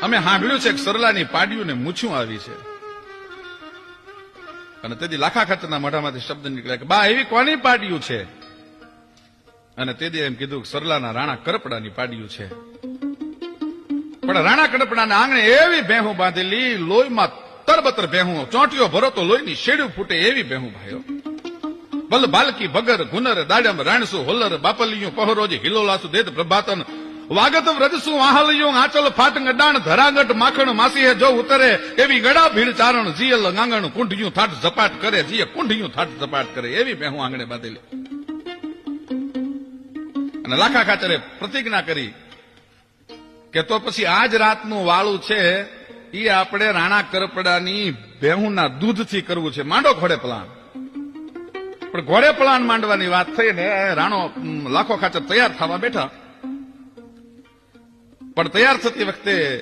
અમે સાંભળ્યું છે કે સરલાની પાડ્યું ને મૂછું આવી છે. અને તેથી લાખા ખાચરના મોઢામાંથી શબ્દ નીકળ્યા કે બા એવી કોની પાડ્યું છે? અને તેથી એમ કીધું કે સરલાના રાણા કરપડાની પાડ્યું છે. પણ રાણા કરપડાના આંગણે એવી ભેહું બાંધેલી, લોહીમાં તરબતર ભેહું, ચોંટીઓ ભરો તો લોહીની શેડ્યું ફૂટે એવી ભેહું ભાઈઓ. બલ બાલકી ભગર ગુનર દાડમ રાણસુ હોલર બાપલિયું પહરોજ હિલોલાસુ દેત પ્રભાતન વાગત વ્રજસુ આહલિયું આંચલ ફાટંગ ડાણ ધરાગટ માખણ માસી હે જો ઉતરે એવી ગડા ભીડ ચારણ જીયલ ગાંગણ કુંઢિયું થાટ ઝપાટ કરે, જીએ કુંઢિયું થાટ ઝપાટ કરે એવી ભેહું આંગણે બાંધેલી. અને લાખા ખાચરે પ્રતિજ્ઞા કરી કે તો પછી આજ રાતનું વાળું છે એ આપણે રાણા કરપડાની ભેહુંના દૂધથી કરવું છે. માંડો ઘોડે પ્લાન. પણ ઘોડે પ્લાન માંડવાની વાત થઈ ને રાણો લાખો ખાચર તૈયાર થવા બેઠા. પણ તૈયાર થતી વખતે